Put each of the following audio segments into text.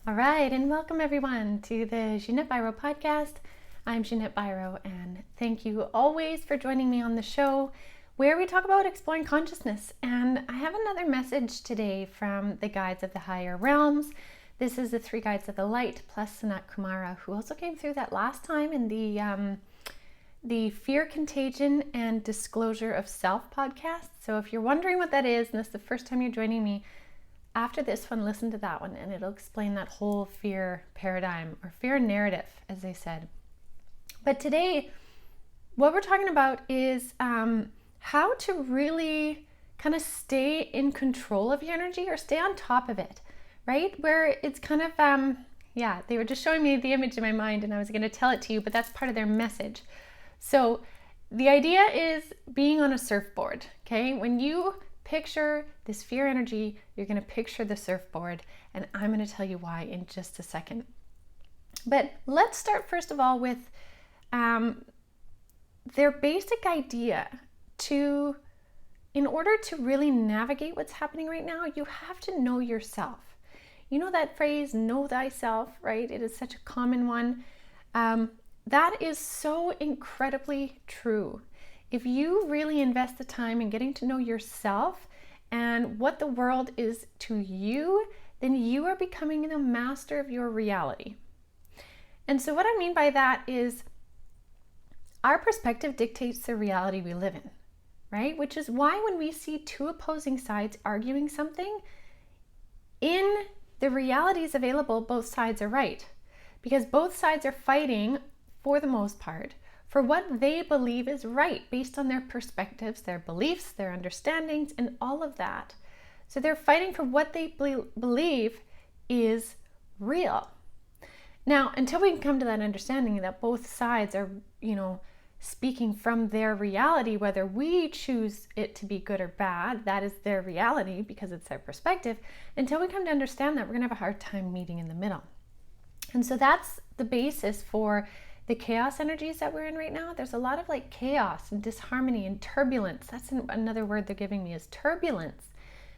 All right, and welcome everyone to the Ginette Biro Podcast. I'm Ginette Biro, and thank you always for joining me on the show where we talk about exploring consciousness. And I have another message today from the Guides of the Higher Realms. This is the 3 Guides of the Light plus Sanat Kumara, who also came through that last time in the Fear, Contagion, and Disclosure of Self podcast. So if you're wondering what that is, and this is the first time you're joining me, after this one, listen to that one, and it'll explain that whole fear paradigm, or fear narrative, as they said. But today, what we're talking about is how to really kind of stay in control of your energy, or stay on top of it, right? Where it's kind of, they were just showing me the image in my mind, and I was going to tell it to you, but that's part of their message. So the idea is being on a surfboard, okay? When you picture this fear energy, you're going to picture the surfboard, and I'm going to tell you why in just a second. But let's start first of all with their basic idea in order to really navigate what's happening right now, you have to know yourself. You know that phrase, know thyself, right? It is such a common one. That is so incredibly true. If you really invest the time in getting to know yourself and what the world is to you, then you are becoming the master of your reality. And so what I mean by that is our perspective dictates the reality we live in, right? Which is why when we see 2 opposing sides arguing something, in the realities available, both sides are right. Because both sides are fighting, for the most part, for what they believe is right based on their perspectives, their beliefs, their understandings, and all of that. So they're fighting for what they believe is real. Now, until we can come to that understanding that both sides are, speaking from their reality, whether we choose it to be good or bad, that is their reality because it's their perspective. Until we come to understand that, we're going to have a hard time meeting in the middle. And so that's the basis for the chaos energies that we're in right now. There's a lot of chaos and disharmony and turbulence. That's another word they're giving me, is turbulence.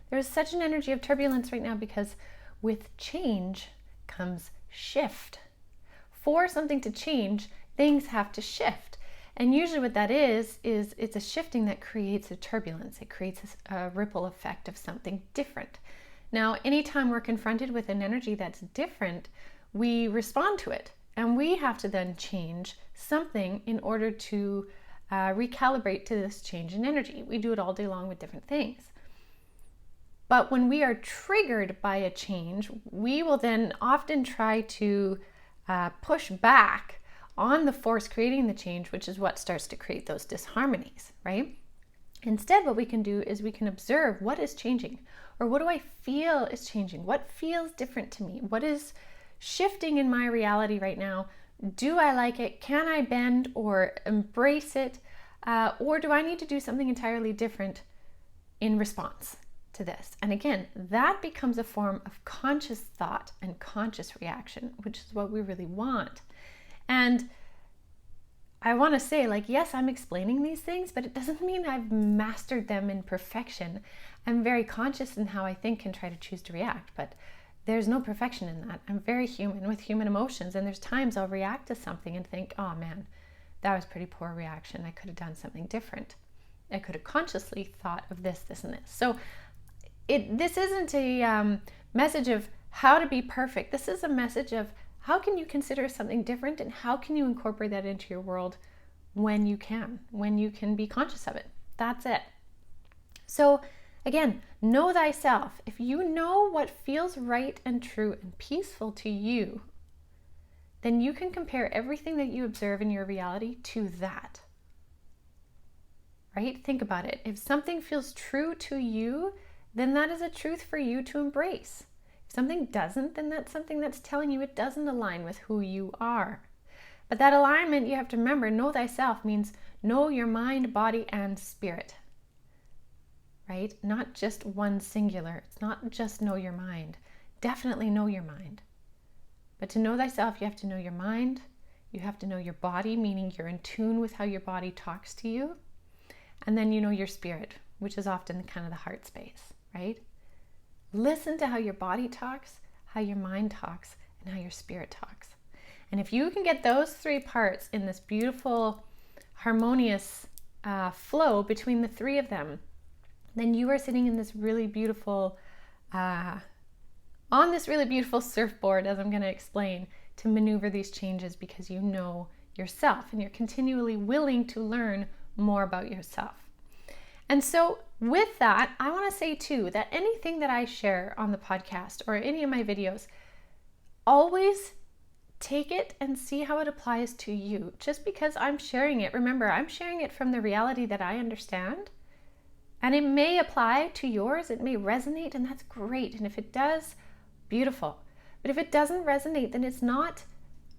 There's such an energy of turbulence right now because with change comes shift. For something to change, things have to shift. And usually what that is it's a shifting that creates a turbulence. It creates a ripple effect of something different. Now, anytime we're confronted with an energy that's different, we respond to it. And we have to then change something in order to recalibrate to this change in energy. We do it all day long with different things. But when we are triggered by a change, we will then often try to push back on the force creating the change, which is what starts to create those disharmonies, right? Instead, what we can do is we can observe what is changing, or what do I feel is changing? What feels different to me? What is shifting in my reality right now? Do I like it? Can I bend or embrace it? Or do I need to do something entirely different in response to this? And again, that becomes a form of conscious thought and conscious reaction, which is what we really want. And I want to say, yes, I'm explaining these things, but it doesn't mean I've mastered them in perfection. I'm very conscious in how I think and try to choose to react, but there's no perfection in that. I'm very human with human emotions, and there's times I'll react to something and think, oh man, that was a pretty poor reaction. I could have done something different. I could have consciously thought of this, this, and this. So this isn't a message of how to be perfect. This is a message of how can you consider something different, and how can you incorporate that into your world when you can be conscious of it. That's it. So again, know thyself. If you know what feels right and true and peaceful to you, then you can compare everything that you observe in your reality to that. Right? Think about it. If something feels true to you, then that is a truth for you to embrace. If something doesn't, then that's something that's telling you it doesn't align with who you are. But that alignment, you have to remember, know thyself means know your mind, body, and spirit. Right? Not just one singular. It's not just know your mind. Definitely know your mind. But to know thyself, you have to know your mind. You have to know your body, meaning you're in tune with how your body talks to you. And then you know your spirit, which is often kind of the heart space, right? Listen to how your body talks, how your mind talks, and how your spirit talks. And if you can get those three parts in this beautiful, harmonious flow between the three of them, then you are sitting in this really beautiful, on this really beautiful surfboard, as I'm going to explain, to maneuver these changes because you know yourself and you're continually willing to learn more about yourself. And so with that, I want to say too that anything that I share on the podcast or any of my videos, always take it and see how it applies to you. Just because I'm sharing it, remember, I'm sharing it from the reality that I understand, and it may apply to yours, it may resonate, and that's great. And if it does, beautiful. But if it doesn't resonate, then it's not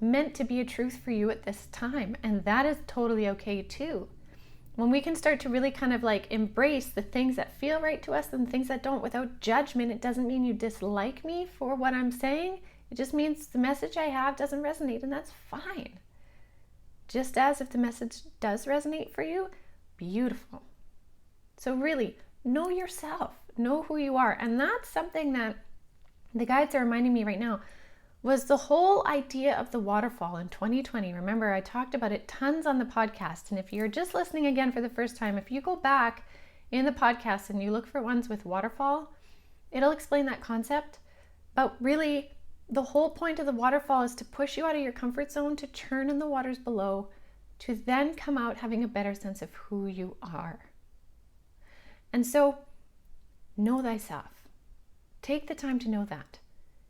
meant to be a truth for you at this time, and that is totally okay too. When we can start to really kind of like embrace the things that feel right to us and the things that don't without judgment, it doesn't mean you dislike me for what I'm saying. It just means the message I have doesn't resonate, and that's fine. Just as if the message does resonate for you, beautiful. So really, know yourself, know who you are. And that's something that the guides are reminding me right now was the whole idea of the waterfall in 2020. Remember, I talked about it tons on the podcast. And if you're just listening again for the first time, if you go back in the podcast and you look for ones with waterfall, it'll explain that concept. But really, the whole point of the waterfall is to push you out of your comfort zone, to churn in the waters below, to then come out having a better sense of who you are. And so, know thyself. Take the time to know that.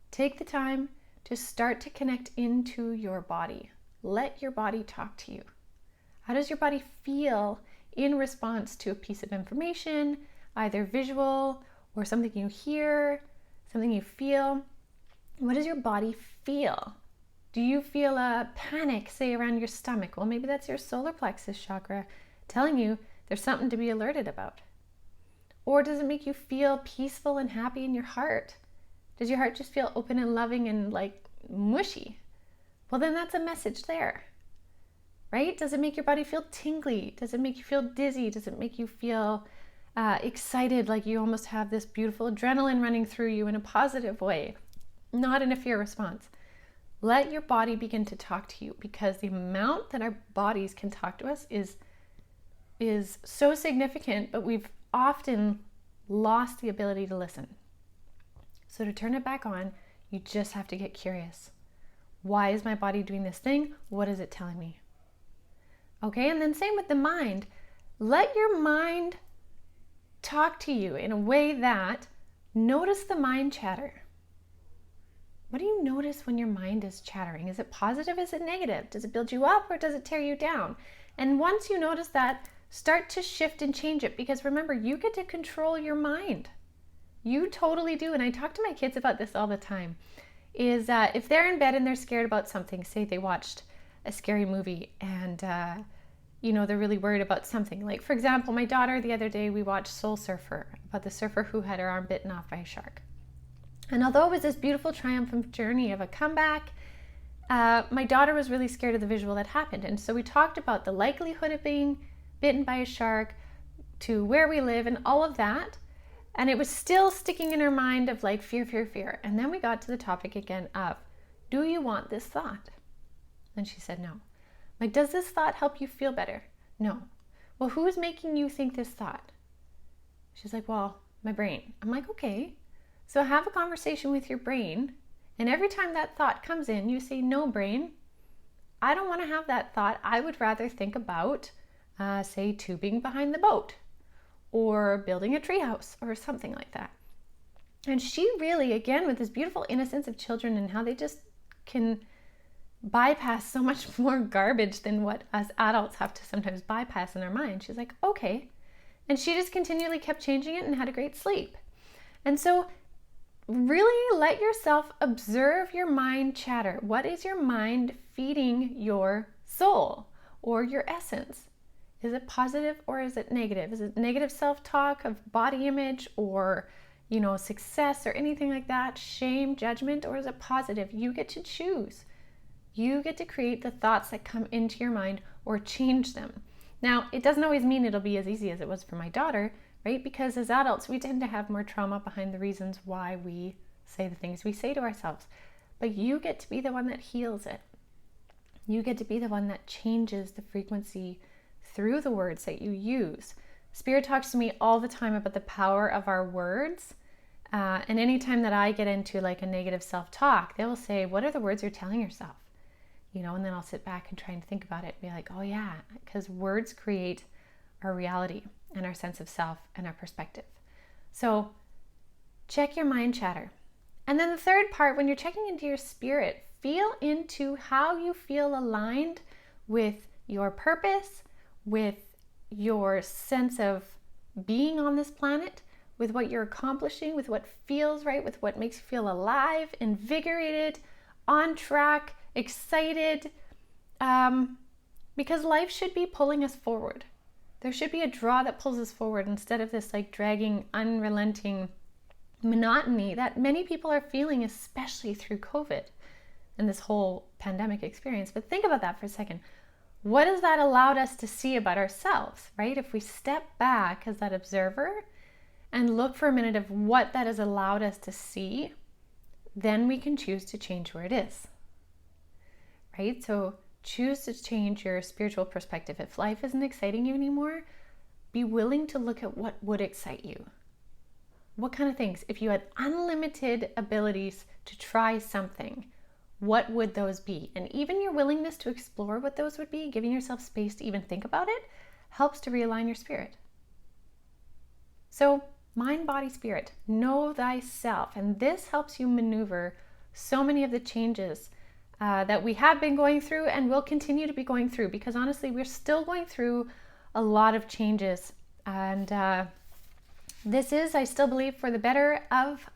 Take the time to start to connect into your body. Let your body talk to you. How does your body feel in response to a piece of information, either visual or something you hear, something you feel? What does your body feel? Do you feel a panic, say, around your stomach? Well, maybe that's your solar plexus chakra telling you there's something to be alerted about. Or does it make you feel peaceful and happy in your heart? Does your heart just feel open and loving and like mushy? Well, then that's a message there, right? Does it make your body feel tingly? Does it make you feel dizzy? Does it make you feel excited, like you almost have this beautiful adrenaline running through you in a positive way, not in a fear response? Let your body begin to talk to you, because the amount that our bodies can talk to us is so significant, but we've often lost the ability to listen. So to turn it back on, you just have to get curious. Why is my body doing this thing? What is it telling me? Okay, and then same with the mind. Let your mind talk to you in a way that notice the mind chatter. What do you notice when your mind is chattering? Is it positive? Is it negative? Does it build you up or does it tear you down? And once you notice that, start to shift and change it, because remember, you get to control your mind. You totally do. And I talk to my kids about this all the time, is if they're in bed and they're scared about something, say they watched a scary movie and, they're really worried about something. Like, for example, my daughter, the other day, we watched Soul Surfer, about the surfer who had her arm bitten off by a shark. And although it was this beautiful triumphant journey of a comeback, my daughter was really scared of the visual that happened. And so we talked about the likelihood of being bitten by a shark, to where we live and all of that. And it was still sticking in her mind of like fear, fear, fear. And then we got to the topic again of, do you want this thought? And she said, no. I'm like, does this thought help you feel better? No. Well, who's making you think this thought? She's like, well, my brain. I'm like, okay. So have a conversation with your brain. And every time that thought comes in, you say, no, brain, I don't want to have that thought. I would rather think about say tubing behind the boat or building a treehouse or something like that. And she really, again, with this beautiful innocence of children and how they just can bypass so much more garbage than what us adults have to sometimes bypass in our mind. She's like, okay. And she just continually kept changing it and had a great sleep. And so really let yourself observe your mind chatter. What is your mind feeding your soul or your essence? Is it positive or is it negative? Is it negative self-talk of body image or, success or anything like that? Shame, judgment, or is it positive? You get to choose. You get to create the thoughts that come into your mind or change them. Now, it doesn't always mean it'll be as easy as it was for my daughter, right? Because as adults, we tend to have more trauma behind the reasons why we say the things we say to ourselves, but you get to be the one that heals it. You get to be the one that changes the frequency through the words that you use. Spirit talks to me all the time about the power of our words. And anytime that I get into like a negative self-talk, they will say, what are the words you're telling yourself? You know, and then I'll sit back and try and think about it and be like, oh yeah, because words create our reality and our sense of self and our perspective. So check your mind chatter. And then the third part, when you're checking into your spirit, feel into how you feel aligned with your purpose, with your sense of being on this planet, with what you're accomplishing, with what feels right, with what makes you feel alive, invigorated, on track, excited, because life should be pulling us forward. There should be a draw that pulls us forward instead of this like dragging, unrelenting monotony that many people are feeling, especially through COVID and this whole pandemic experience. But think about that for a second. What has that allowed us to see about ourselves, right? If we step back as that observer and look for a minute of what that has allowed us to see, then we can choose to change where it is, right? So choose to change your spiritual perspective. If life isn't exciting you anymore, be willing to look at what would excite you. What kind of things? If you had unlimited abilities to try something, what would those be? And even your willingness to explore what those would be, giving yourself space to even think about it, helps to realign your spirit. So mind, body, spirit, know thyself. And this helps you maneuver so many of the changes that we have been going through and will continue to be going through, because honestly, we're still going through a lot of changes. And this is, I still believe, for the better of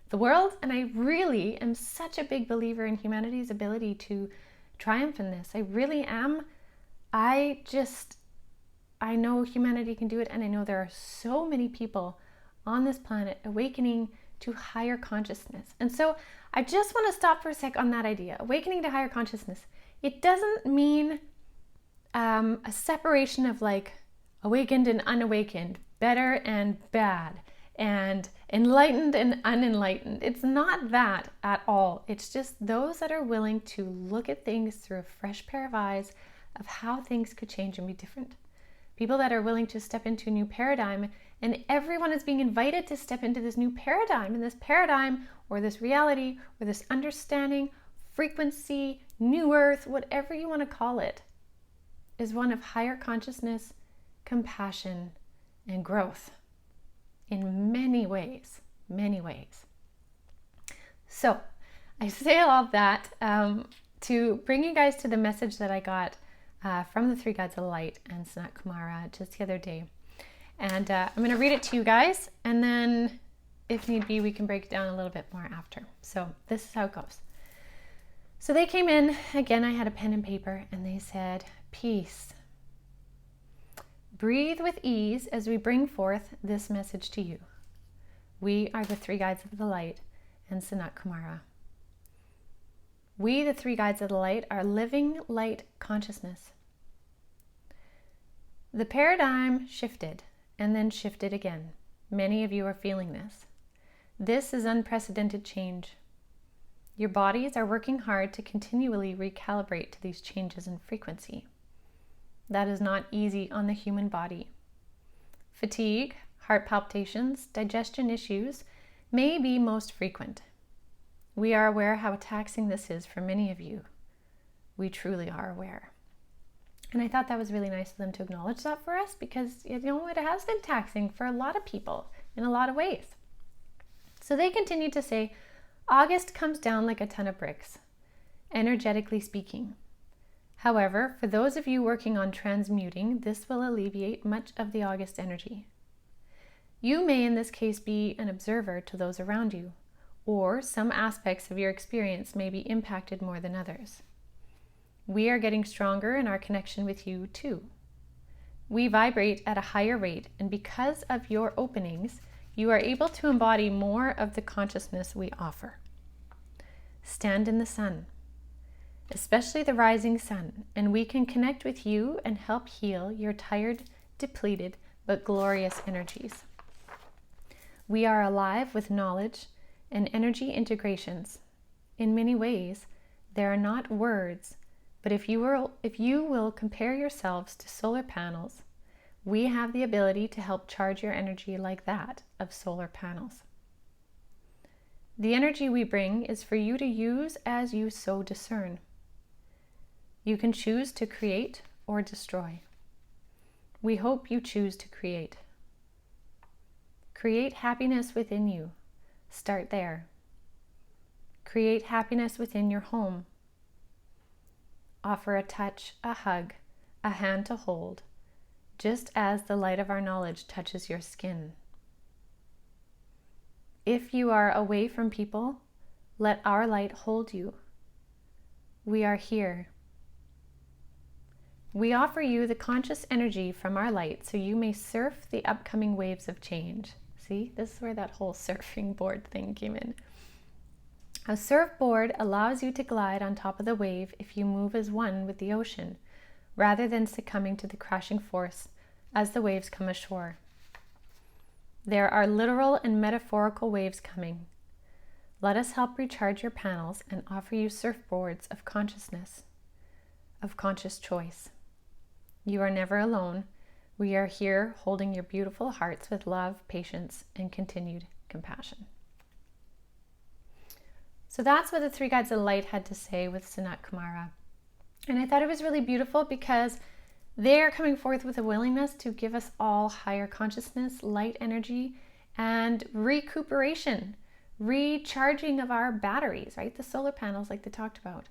the world. And I really am such a big believer in humanity's ability to triumph in this. I really am. I know humanity can do it. And I know there are so many people on this planet awakening to higher consciousness. And so I just want to stop for a sec on that idea. Awakening to higher consciousness. It doesn't mean a separation of like awakened and unawakened, better and bad, and enlightened and unenlightened. It's not that at all. It's just those that are willing to look at things through a fresh pair of eyes of how things could change and be different. People that are willing to step into a new paradigm, and everyone is being invited to step into this new paradigm. And this paradigm, or this reality, or this understanding, frequency, new earth, whatever you want to call it, is one of higher consciousness, compassion, and growth in many ways, many ways. So I say all of that to bring you guys to the message that I got from the Three Gods of Light and Sanat Kumara just the other day. And I'm going to read it to you guys, and then if need be, we can break it down a little bit more after. So this is how it goes. So they came in, again, I had a pen and paper, and they said, peace. Breathe with ease as we bring forth this message to you. We are the Three Guides of the Light and Sanat Kumara. We, the Three Guides of the Light, are living light consciousness. The paradigm shifted and then shifted again. Many of you are feeling this. This is unprecedented change. Your bodies are working hard to continually recalibrate to these changes in frequency. That is not easy on the human body. Fatigue, heart palpitations, digestion issues may be most frequent. We are aware how taxing this is for many of you. We truly are aware. And I thought that was really nice of them to acknowledge that for us, because it has been taxing for a lot of people in a lot of ways. So they continued to say, August comes down like a ton of bricks, energetically speaking. However, for those of you working on transmuting, this will alleviate much of the August energy. You may in this case be an observer to those around you, or some aspects of your experience may be impacted more than others. We are getting stronger in our connection with you too. We vibrate at a higher rate, and because of your openings, you are able to embody more of the consciousness we offer. Stand in the sun, especially the rising sun, and we can connect with you and help heal your tired, depleted, but glorious energies. We are alive with knowledge, and energy integrations. In many ways, they are not words, but if you will compare yourselves to solar panels, we have the ability to help charge your energy like that of solar panels. The energy we bring is for you to use as you so discern. You can choose to create or destroy. We hope you choose to create. Create happiness within you. Start there. Create happiness within your home. Offer a touch, a hug, a hand to hold, just as the light of our knowledge touches your skin. If you are away from people, let our light hold you. We are here. We offer you the conscious energy from our light so you may surf the upcoming waves of change. See, this is where that whole surfing board thing came in. A surfboard allows you to glide on top of the wave if you move as one with the ocean, rather than succumbing to the crashing force as the waves come ashore. There are literal and metaphorical waves coming. Let us help recharge your panels and offer you surfboards of consciousness, of conscious choice. You are never alone. We are here holding your beautiful hearts with love, patience, and continued compassion. So that's what the three guides of light had to say with Sanat Kumara. And I thought it was really beautiful because they are coming forth with a willingness to give us all higher consciousness, light energy, and recuperation, recharging of our batteries, right? The solar panels like they talked about.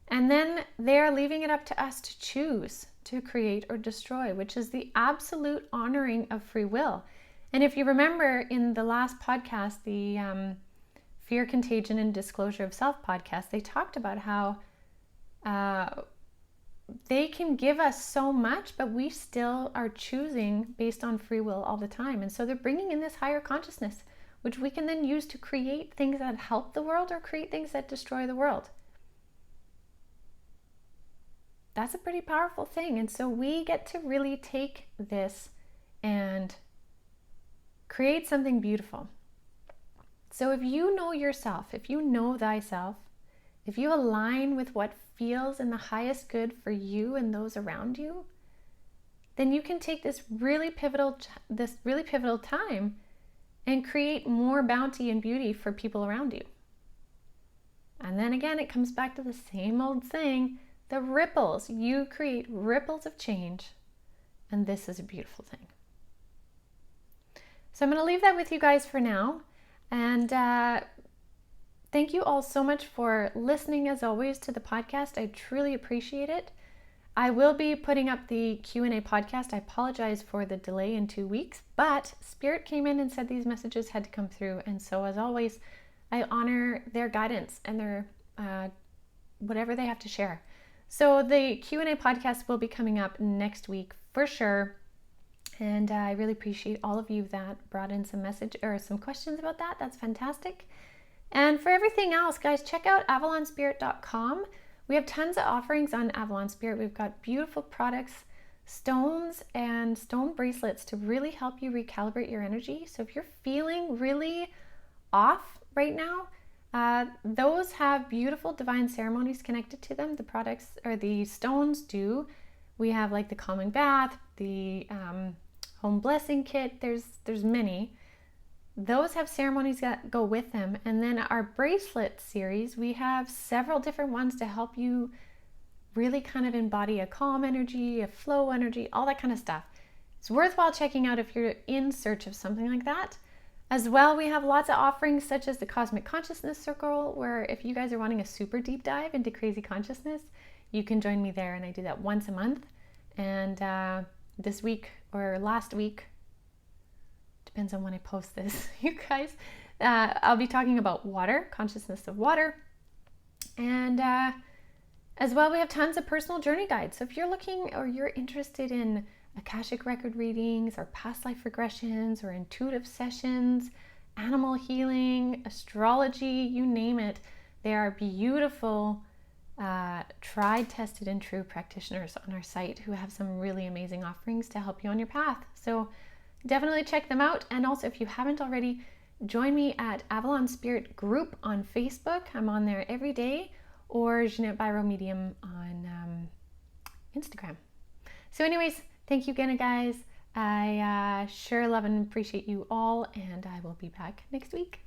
And then they're leaving it up to us to choose to create or destroy, which is the absolute honoring of free will. And if you remember in the last podcast, the Fear, Contagion, and Disclosure of Self podcast, they talked about how they can give us so much, but we still are choosing based on free will all the time. And so they're bringing in this higher consciousness, which we can then use to create things that help the world or create things that destroy the world. That's a pretty powerful thing. And so we get to really take this and create something beautiful. So if you know yourself, if you know thyself, if you align with what feels in the highest good for you and those around you, then you can take this really pivotal time and create more bounty and beauty for people around you. And then again, it comes back to the same old thing, the ripples. You create ripples of change, and this is a beautiful thing. So I'm going to leave that with you guys for now. And thank you all so much for listening, as always, to the podcast. I truly appreciate it. I will be putting up the Q&A podcast. I apologize for the delay in 2 weeks, but Spirit came in and said these messages had to come through. And so, as always, I honor their guidance and their whatever they have to share. So the Q&A podcast will be coming up next week for sure. And I really appreciate all of you that brought in some message or some questions about that. That's fantastic. And for everything else, guys, check out avalonspirit.com. We have tons of offerings on Avalon Spirit. We've got beautiful products, stones, and stone bracelets to really help you recalibrate your energy. So if you're feeling really off right now, those have beautiful divine ceremonies connected to them. The products or the stones do. We have like the calming bath, the home blessing kit. There's many. Those have ceremonies that go with them. And then our bracelet series, we have several different ones to help you really kind of embody a calm energy, a flow energy, all that kind of stuff. It's worthwhile checking out if you're in search of something like that. As well, we have lots of offerings such as the Cosmic Consciousness Circle, where if you guys are wanting a super deep dive into crazy consciousness, you can join me there. And I do that once a month. And this week or last week, depends on when I post this, you guys, I'll be talking about water, consciousness of water. And as well, we have tons of personal journey guides. So if you're looking or you're interested in Akashic record readings or past life regressions or intuitive sessions, animal healing, astrology, you name it, they are beautiful, tried, tested, and true practitioners on our site who have some really amazing offerings to help you on your path. So definitely check them out. And also, if you haven't already, join me at Avalon Spirit Group on Facebook. I'm on there every day, or Ginette Biro Medium on Instagram. So anyways, thank you again, guys. I sure love and appreciate you all, and I will be back next week.